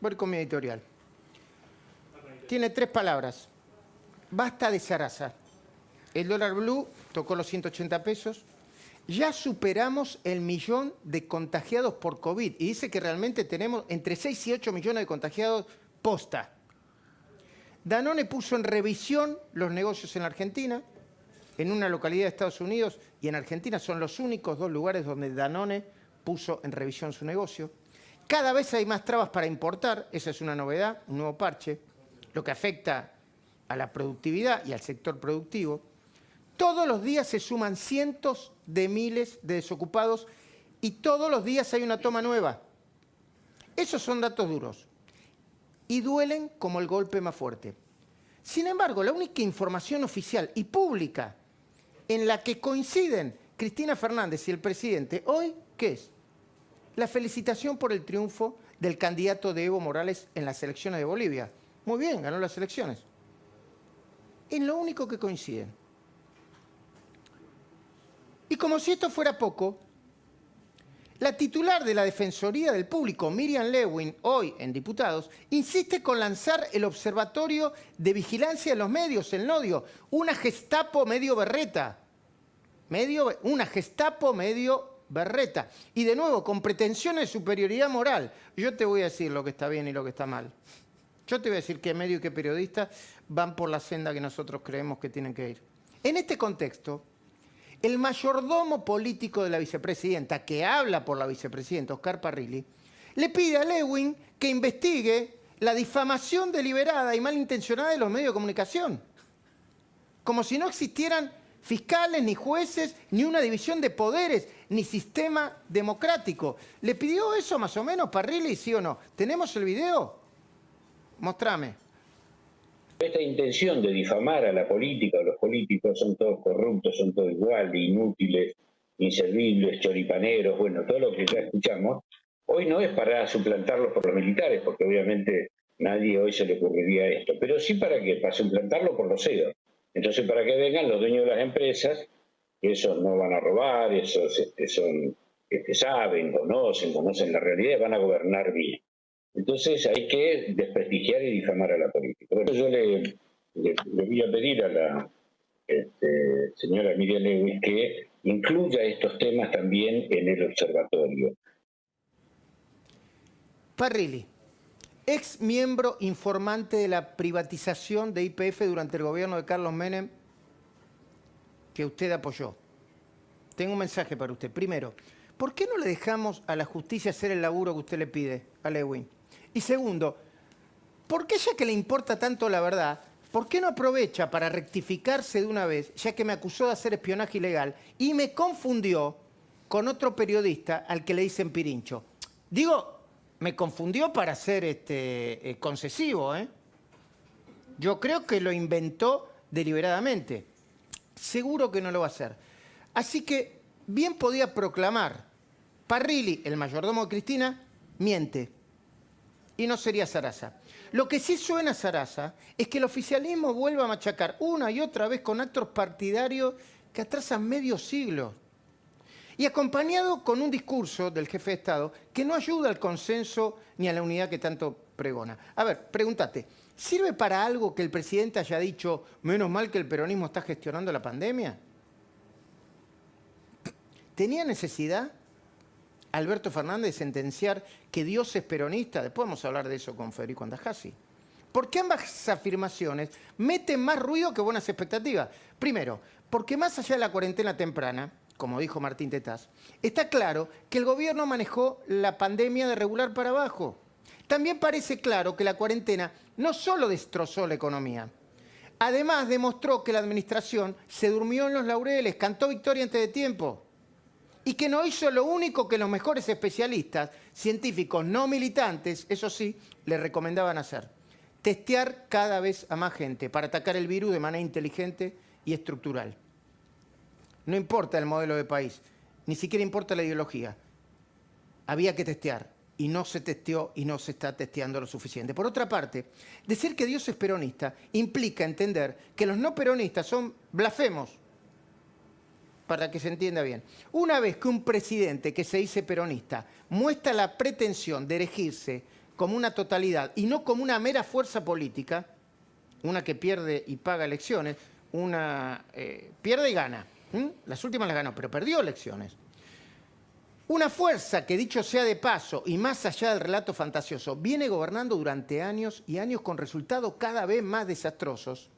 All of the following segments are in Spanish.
Voy con mi editorial. Tiene 3 palabras. Basta de zaraza. El dólar blue tocó los 180 pesos. Ya superamos el 1.000.000 de contagiados por COVID. Y dice que realmente tenemos entre 6 y 8 millones de contagiados posta. Danone puso en revisión los negocios en la Argentina. En una localidad de Estados Unidos y en Argentina son los únicos 2 lugares donde Danone puso en revisión su negocio. Cada vez hay más trabas para importar, esa es una novedad, un nuevo parche, lo que afecta a la productividad y al sector productivo. Todos los días se suman cientos de miles de desocupados y todos los días hay una toma nueva. Esos son datos duros y duelen como el golpe más fuerte. Sin embargo, la única información oficial y pública en la que coinciden Cristina Fernández y el presidente hoy, ¿qué es? La felicitación por el triunfo del candidato de Evo Morales en las elecciones de Bolivia. Muy bien, ganó las elecciones. Es lo único que coinciden. Y como si esto fuera poco, la titular de la Defensoría del Público, Miriam Lewin, hoy en Diputados, insiste con lanzar el Observatorio de Vigilancia de los Medios, el NODIO, una Gestapo medio berreta. Una Gestapo medio berreta. Y de nuevo, con pretensiones de superioridad moral. Yo te voy a decir lo que está bien y lo que está mal. Yo te voy a decir qué medio y qué periodistas van por la senda que nosotros creemos que tienen que ir. En este contexto, el mayordomo político de la vicepresidenta, que habla por la vicepresidenta, Oscar Parrilli, le pide a Lewin que investigue la difamación deliberada y malintencionada de los medios de comunicación. Como si no existieran fiscales, ni jueces, ni una división de poderes, ni sistema democrático. ¿Le pidió eso más o menos Parrilli, sí o no? ¿Tenemos el video? Mostrame. Esta intención de difamar a la política, los políticos son todos corruptos, son todos iguales, inútiles, inservibles, choripaneros, bueno, todo lo que ya escuchamos, hoy no es para suplantarlos por los militares, porque obviamente nadie hoy se le ocurriría esto, pero sí para suplantarlo por los CEOs. Entonces, para que vengan los dueños de las empresas, que esos no van a robar, esos saben, conocen la realidad, van a gobernar bien. Entonces hay que desprestigiar y difamar a la política. Bueno, yo le voy a pedir a la señora Miriam Lewin que incluya estos temas también en el observatorio. Parrilli, ex miembro informante de la privatización de YPF durante el gobierno de Carlos Menem, que usted apoyó. Tengo un mensaje para usted. Primero, ¿por qué no le dejamos a la justicia hacer el laburo que usted le pide a Lewin? Y segundo, ¿por qué, ya que le importa tanto la verdad, por qué no aprovecha para rectificarse de una vez, ya que me acusó de hacer espionaje ilegal y me confundió con otro periodista al que le dicen Pirincho? Digo, me confundió para ser concesivo, ¿eh? Yo creo que lo inventó deliberadamente. Seguro que no lo va a hacer. Así que bien podía proclamar, Parrilli, el mayordomo de Cristina, miente. Y no sería zaraza. Lo que sí suena zaraza es que el oficialismo vuelva a machacar una y otra vez con actos partidarios que atrasan medio siglo. Y acompañado con un discurso del jefe de Estado que no ayuda al consenso ni a la unidad que tanto pregona. A ver, pregúntate, ¿sirve para algo que el presidente haya dicho, menos mal que el peronismo está gestionando la pandemia? ¿Tenía necesidad Alberto Fernández de sentenciar que Dios es peronista? Después vamos a hablar de eso con Federico Andajasi. Porque ambas afirmaciones meten más ruido que buenas expectativas. Primero, porque más allá de la cuarentena temprana, como dijo Martín Tetaz, está claro que el gobierno manejó la pandemia de regular para abajo. También parece claro que la cuarentena no solo destrozó la economía, además demostró que la administración se durmió en los laureles, cantó victoria antes de tiempo, y que no hizo lo único que los mejores especialistas, científicos no militantes, eso sí, le recomendaban hacer: testear cada vez a más gente para atacar el virus de manera inteligente y estructural. No importa el modelo de país, ni siquiera importa la ideología. Había que testear, y no se testeó y no se está testeando lo suficiente. Por otra parte, decir que Dios es peronista implica entender que los no peronistas son blasfemos, para que se entienda bien. Una vez que un presidente que se dice peronista muestra la pretensión de erigirse como una totalidad y no como una mera fuerza política, una que pierde y paga elecciones, una pierde y gana. Las últimas las ganó, pero perdió elecciones. Una fuerza que, dicho sea de paso, y más allá del relato fantasioso, viene gobernando durante años y años con resultados cada vez más desastrosos.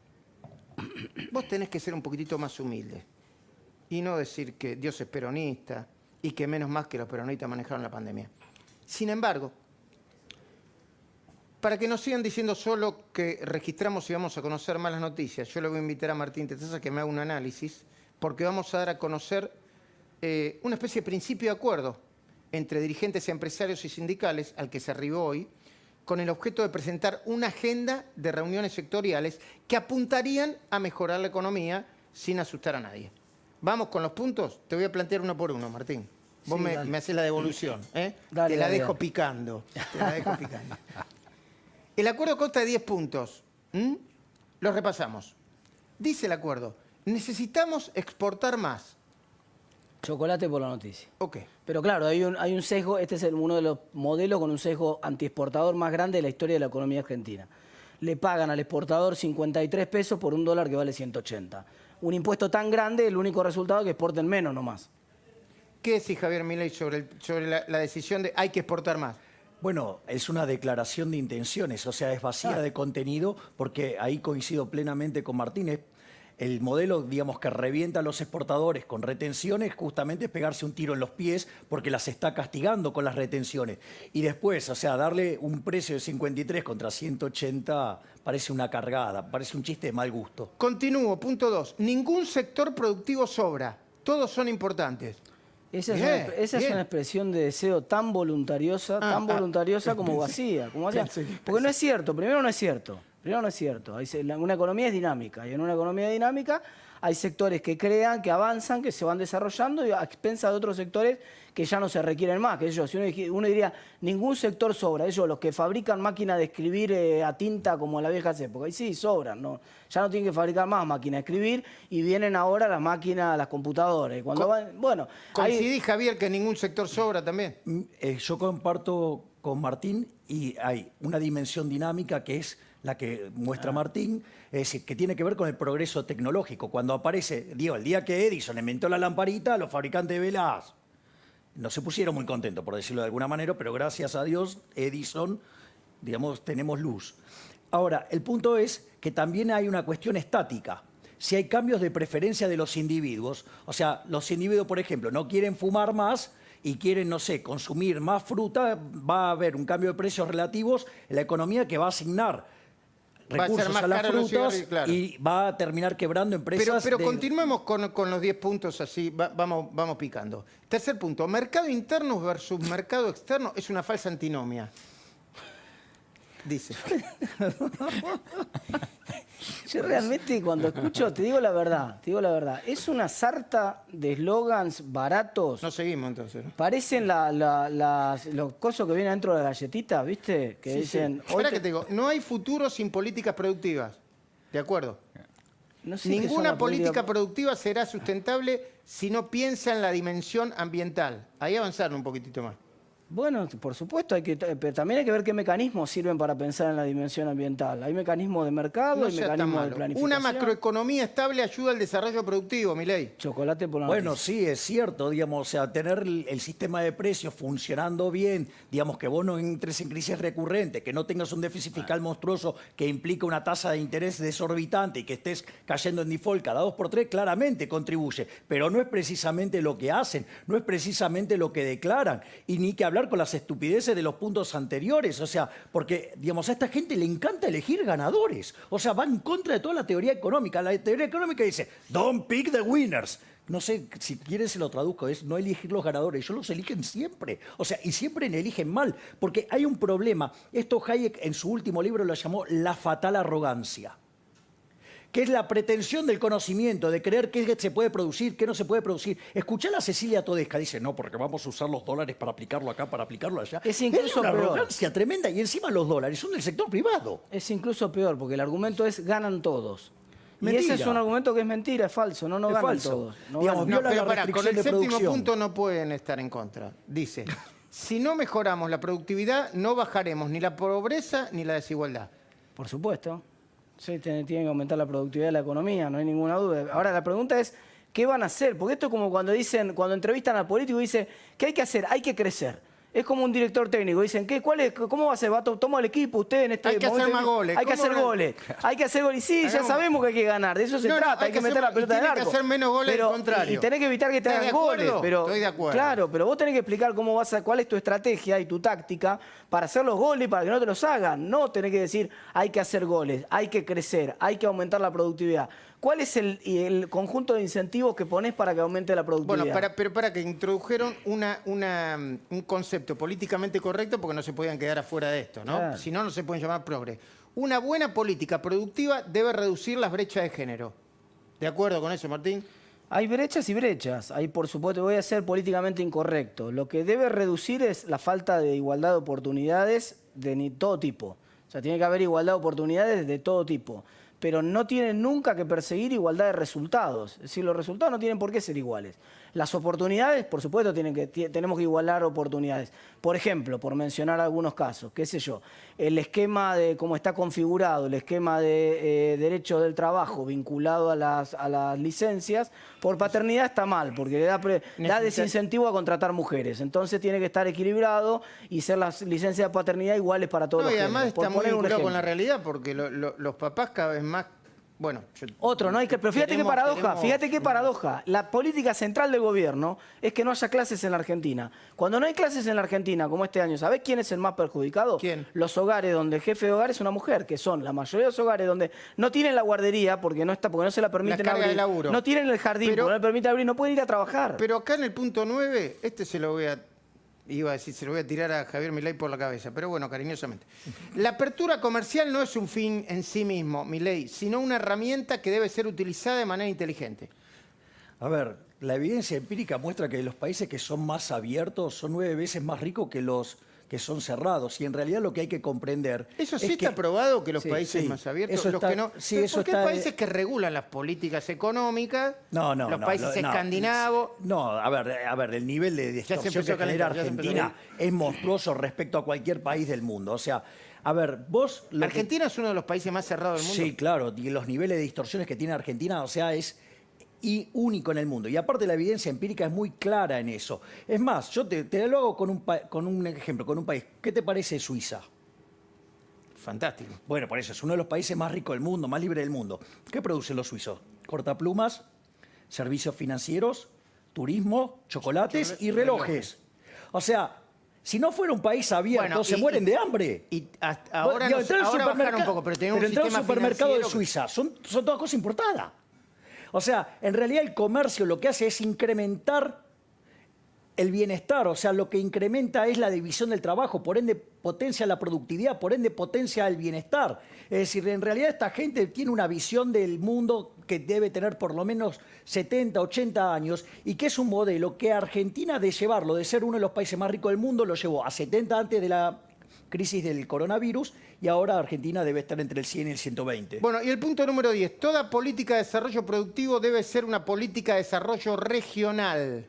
Vos tenés que ser un poquitito más humilde y no decir que Dios es peronista y que menos más que los peronistas manejaron la pandemia. Sin embargo, para que no sigan diciendo solo que registramos y vamos a conocer malas noticias, yo le voy a invitar a Martín Testasa que me haga un análisis, porque vamos a dar a conocer una especie de principio de acuerdo entre dirigentes empresarios y sindicales al que se arribó hoy, con el objeto de presentar una agenda de reuniones sectoriales que apuntarían a mejorar la economía sin asustar a nadie. Vamos con los puntos. Te voy a plantear uno por uno, Martín. Vos Sí, me haces la devolución. Dale, Te la dale, dejo dale. picando. Te la dejo picando. El acuerdo consta de 10 puntos. Los repasamos. Dice el acuerdo, necesitamos exportar más. Chocolate por la noticia. Ok. Pero claro, hay un sesgo, este es uno de los modelos con un sesgo antiexportador más grande de la historia de la economía argentina. Le pagan al exportador 53 pesos por un dólar que vale 180. Un impuesto tan grande, el único resultado es que exporten menos nomás. ¿Qué decís, Javier Milei, sobre la decisión de hay que exportar más? Bueno, es una declaración de intenciones, o sea, es vacía de contenido, porque ahí coincido plenamente con Martínez. El modelo, digamos, que revienta a los exportadores con retenciones, justamente es pegarse un tiro en los pies porque las está castigando con las retenciones. Y después, o sea, darle un precio de 53 contra 180 parece una cargada, parece un chiste de mal gusto. Continúo, punto 2. Ningún sector productivo sobra. Todos son importantes. Esa Bien, es bien. una expresión de deseo tan voluntariosa como vacía. Como vacía. Porque no es cierto, primero no es cierto. Una economía es dinámica y en una economía dinámica hay sectores que crean, que avanzan, que se van desarrollando y a expensas de otros sectores que ya no se requieren más. Que ellos, si uno diría, ningún sector sobra. Ellos, los que fabrican máquinas de escribir a tinta como en las viejas épocas, y sí, sobran. ¿No? Ya no tienen que fabricar más máquinas de escribir y vienen ahora las máquinas, las computadoras. Y cuando bueno, ¿Coincidís, Javier, que ningún sector sobra también? Yo comparto con Martín y hay una dimensión dinámica que es la que muestra Martín, es decir, que tiene que ver con el progreso tecnológico. Cuando aparece, digo, el día que Edison inventó la lamparita, los fabricantes de velas no se pusieron muy contentos, por decirlo de alguna manera, pero gracias a Dios, Edison, digamos, tenemos luz. Ahora, el punto es que también hay una cuestión estática. Si hay cambios de preferencia de los individuos, o sea, los individuos, por ejemplo, no quieren fumar más y quieren, no sé, consumir más fruta, va a haber un cambio de precios relativos en la economía que va a asignar Va a ser recursos más a las caro los frutas cigarrillos, claro. y va a terminar quebrando empresas. Pero continuemos con los 10 puntos así, vamos picando. Tercer punto, mercado interno versus mercado externo es una falsa antinomia. Dice. Yo realmente cuando escucho, te digo la verdad, es una sarta de eslogans baratos. No seguimos entonces, ¿no? Parecen los cosos que vienen dentro de las galletitas, ¿viste? Que Sí, dicen... sí. Espera que te digo, no hay futuro sin políticas productivas. ¿De acuerdo? No sé qué son Ninguna las política productiva será sustentable si no piensa en la dimensión ambiental. Ahí avanzaron un poquitito más. Bueno, por supuesto, pero también hay que ver qué mecanismos sirven para pensar en la dimensión ambiental. Hay mecanismos de mercado, No hay sea tan mecanismos de malo. planificación. Una macroeconomía estable ayuda al desarrollo productivo, Milei. Chocolate por la Bueno, noticia. sí, es cierto, digamos, o sea, tener el sistema de precios funcionando bien, digamos, que vos no entres en crisis recurrente, que no tengas un déficit fiscal monstruoso que implica una tasa de interés desorbitante y que estés cayendo en default cada 2 por 3, claramente contribuye, pero no es precisamente lo que hacen, no es precisamente lo que declaran, y ni que hablar con las estupideces de los puntos anteriores, o sea, porque, digamos, a esta gente le encanta elegir ganadores, o sea, va en contra de toda la teoría económica. La teoría económica dice, don't pick the winners. No sé, si quieren se lo traduzco, es no elegir los ganadores, ellos los eligen siempre, o sea, y siempre eligen mal, porque hay un problema. Esto Hayek en su último libro lo llamó la fatal arrogancia, que es la pretensión del conocimiento, de creer qué se puede producir, qué no se puede producir. Escuchá a Cecilia Todesca, dice, no, porque vamos a usar los dólares para aplicarlo acá, para aplicarlo allá. Es incluso una peor. arrogancia tremenda, y encima los dólares son del sector privado. Es incluso peor, porque el argumento es ganan todos. Mentira. Y ese es un argumento que es mentira, es falso, no Es ganan falso. todos. No Digamos, ganan. No, viola pero la pará, con el restricción de séptimo producción. punto no pueden estar en contra. Dice, Si no mejoramos la productividad, no bajaremos ni la pobreza ni la desigualdad. Por supuesto. Sí, tiene que aumentar la productividad de la economía, no hay ninguna duda. Ahora, la pregunta es, ¿qué van a hacer? Porque esto es como cuando cuando entrevistan al político, dice, ¿qué hay que hacer? Hay que crecer. Es como un director técnico. Dicen, ¿cómo va a ser? Toma el equipo usted en este Hay que hacer más goles. Hay que hacer goles. Hay que hacer goles. Y sí, ya sabemos que hay que ganar. De eso se trata. Hay que meter la pelota en el arco. Hay que hacer menos goles al contrario. Y tenés que evitar que te hagan goles. Estoy de acuerdo. Claro, pero vos tenés que explicar cuál es tu estrategia y tu táctica para hacer los goles y para que no te los hagan. No tenés que decir, hay que hacer goles, hay que crecer, hay que aumentar la productividad. ¿Cuál es el conjunto de incentivos que ponés para que aumente la productividad? Bueno, pero para que introdujeron un concepto políticamente correcto porque no se podían quedar afuera de esto, ¿no? Claro. Si no, no se pueden llamar progre. Una buena política productiva debe reducir las brechas de género. ¿De acuerdo con eso, Martín? Hay brechas y brechas. Hay, por supuesto, voy a ser políticamente incorrecto. Lo que debe reducir es la falta de igualdad de oportunidades de todo tipo. O sea, tiene que haber igualdad de oportunidades de todo tipo. Pero no tienen nunca que perseguir igualdad de resultados. Es decir, los resultados no tienen por qué ser iguales. Las oportunidades, por supuesto, tenemos que igualar oportunidades. Por ejemplo, por mencionar algunos casos, qué sé yo, el esquema de cómo está configurado, el esquema de derechos del trabajo vinculado a las licencias, por paternidad está mal, porque le da desincentivo a contratar mujeres. Entonces tiene que estar equilibrado y ser las licencias de paternidad iguales para todos los y además géneros. está muy vinculado con la realidad, porque los papás cada vez más... Bueno, pero fíjate qué paradoja, fíjate qué paradoja. La política central del gobierno es que no haya clases en la Argentina. Cuando no hay clases en la Argentina, como este año, ¿sabés quién es el más perjudicado? ¿Quién? Los hogares donde el jefe de hogar es una mujer, que son la mayoría de los hogares donde no tienen la guardería porque no se la permiten carga de abrir, laburo. no tienen el jardín porque no le permiten abrir, no pueden ir a trabajar. Pero acá en el punto 9, se lo voy a tirar a Javier Milei por la cabeza, pero bueno, cariñosamente. La apertura comercial no es un fin en sí mismo, Milei, sino una herramienta que debe ser utilizada de manera inteligente. A ver, la evidencia empírica muestra que los países que son más abiertos son 9 veces más ricos que los que son cerrados. Y en realidad lo que hay que comprender... Eso sí está probado, que los países más abiertos, eso los está, que no... Sí, ¿Pero eso por qué está, países que regulan las políticas económicas? Los países escandinavos... No, a ver, el nivel de distorsión que genera Argentina es monstruoso respecto a cualquier país del mundo. O sea, a ver, vos... Argentina es uno de los países más cerrados del mundo. Sí, claro, y los niveles de distorsiones que tiene Argentina, o sea, es único en el mundo. Y aparte la evidencia empírica es muy clara en eso. Es más, yo te lo hago con un ejemplo, con un país. ¿Qué te parece Suiza? Fantástico. Bueno, por eso, es uno de los países más ricos del mundo, más libres del mundo. ¿Qué producen los suizos? Cortaplumas, servicios financieros, turismo, chocolates y relojes. O sea, si no fuera un país abierto, se mueren de hambre. Y ahora bajaron un poco, pero tenemos un sistema supermercado de Suiza. Son todas cosas importadas. O sea, en realidad el comercio lo que hace es incrementar el bienestar, o sea, lo que incrementa es la división del trabajo, por ende potencia la productividad, por ende potencia el bienestar. Es decir, en realidad esta gente tiene una visión del mundo que debe tener por lo menos 70, 80 años y que es un modelo que Argentina, de llevarlo, de ser uno de los países más ricos del mundo, lo llevó a 70 antes de la crisis del coronavirus y ahora Argentina debe estar entre el 100 y el 120. Bueno, y el punto número 10. Toda política de desarrollo productivo debe ser una política de desarrollo regional.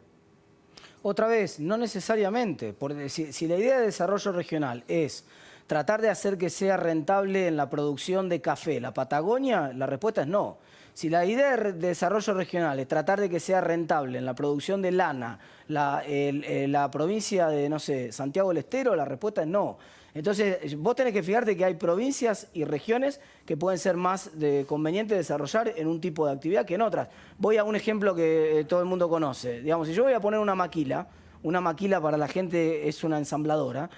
Otra vez, no necesariamente. Porque si la idea de desarrollo regional es tratar de hacer que sea rentable en la producción de café la Patagonia, la respuesta es no. Si la idea de desarrollo regional es tratar de que sea rentable en la producción de lana la provincia de, no sé, Santiago del Estero, la respuesta es no. Entonces, vos tenés que fijarte que hay provincias y regiones que pueden ser más convenientes desarrollar en un tipo de actividad que en otras. Voy a un ejemplo que todo el mundo conoce. Digamos, si yo voy a poner una maquila para la gente es una ensambladora.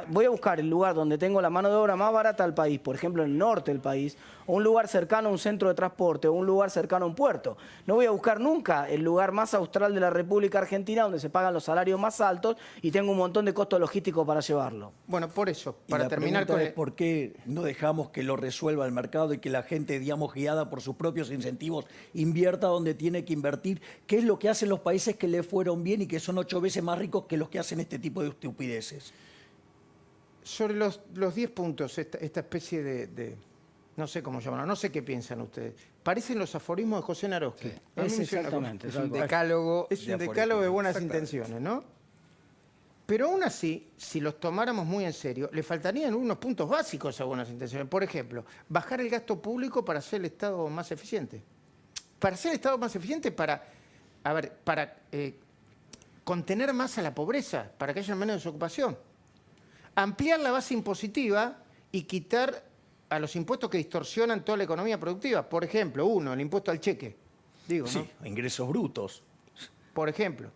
Voy a buscar el lugar donde tengo la mano de obra más barata del país, por ejemplo, en el norte del país, o un lugar cercano a un centro de transporte, o un lugar cercano a un puerto. No voy a buscar nunca el lugar más austral de la República Argentina, donde se pagan los salarios más altos y tengo un montón de costos logísticos para llevarlo. Bueno, por eso, para la terminar con... ¿Por qué no dejamos que lo resuelva el mercado y que la gente, digamos, guiada por sus propios incentivos, invierta donde tiene que invertir? ¿Qué es lo que hacen los países que le fueron bien y que son 8 veces más ricos que los que hacen este tipo de estupideces? Sobre los 10 puntos, esta especie de no sé cómo llamarlo, no sé qué piensan ustedes. Parecen los aforismos de José Naroski. Sí, exactamente. Es un decálogo de buenas intenciones, ¿no? Pero aún así, si los tomáramos muy en serio, le faltarían unos puntos básicos a buenas intenciones. Por ejemplo, bajar el gasto público para hacer el Estado más eficiente. Para hacer el Estado más eficiente, para contener más a la pobreza, para que haya menos desocupación. Ampliar la base impositiva y quitar a los impuestos que distorsionan toda la economía productiva. Por ejemplo, el impuesto al cheque. Digo, Sí, ¿no? ingresos brutos. Por ejemplo.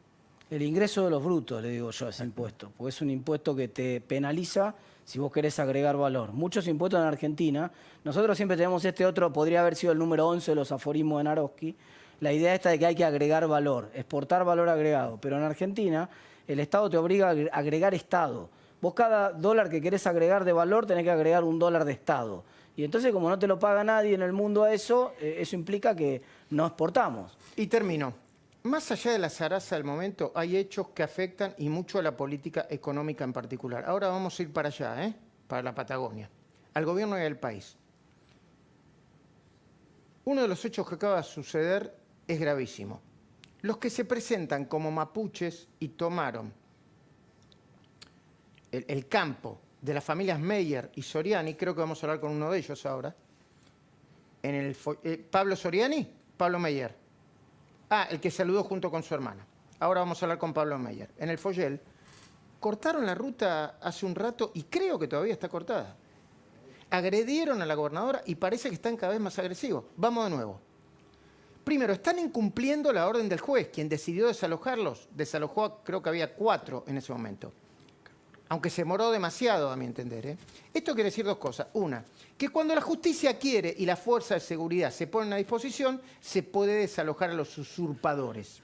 El ingreso de los brutos, le digo yo, a ese impuesto, porque es un impuesto que te penaliza si vos querés agregar valor. Muchos impuestos en Argentina, nosotros siempre tenemos este otro, podría haber sido el número 11 de los aforismos de Naroski, la idea esta de que hay que agregar valor, exportar valor agregado, pero en Argentina el Estado te obliga a agregar Estado. Vos cada dólar que querés agregar de valor tenés que agregar $1 de Estado. Y entonces como no te lo paga nadie en el mundo a eso, eso implica que no exportamos. Y termino. Más allá de la zaraza del momento, hay hechos que afectan y mucho a la política económica en particular. Ahora vamos a ir para allá, para la Patagonia, al gobierno y al país. Uno de los hechos que acaba de suceder es gravísimo. Los que se presentan como mapuches y tomaron el campo de las familias Meyer y Soriani, creo que vamos a hablar con uno de ellos ahora, Pablo Soriani, Pablo Meyer. El que saludó junto con su hermana. Ahora vamos a hablar con Pablo Meyer. En el Foyel, cortaron la ruta hace un rato y creo que todavía está cortada. Agredieron a la gobernadora y parece que están cada vez más agresivos. Vamos de nuevo. Primero, están incumpliendo la orden del juez, quien decidió desalojarlos. Desalojó, creo que había 4 en ese momento. Aunque se demoró demasiado, a mi entender. Esto quiere decir 2 cosas. Una, que cuando la justicia quiere y la fuerza de seguridad se ponen a disposición, se puede desalojar a los usurpadores,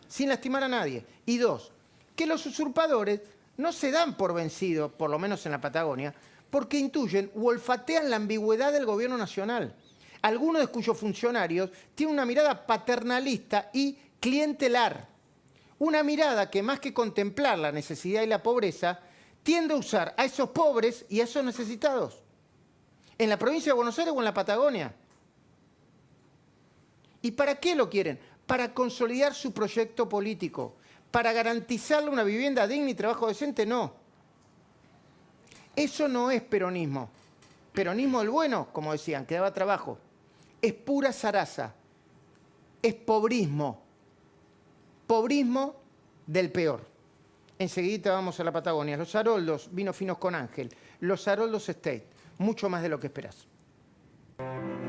sin lastimar a nadie. Y 2, que los usurpadores no se dan por vencidos, por lo menos en la Patagonia, porque intuyen u olfatean la ambigüedad del gobierno nacional. Algunos de cuyos funcionarios tienen una mirada paternalista y clientelar. Una mirada que más que contemplar la necesidad y la pobreza, tiende a usar a esos pobres y a esos necesitados. En la provincia de Buenos Aires o en la Patagonia. ¿Y para qué lo quieren? Para consolidar su proyecto político. Para garantizarle una vivienda digna y trabajo decente, no. Eso no es peronismo. Peronismo del bueno, como decían, que daba trabajo. Es pura zaraza. Es pobrismo. Pobrismo del peor. Enseguida vamos a la Patagonia. Los Haroldos, vinos finos con Ángel. Los Haroldos Estate. Mucho más de lo que esperás.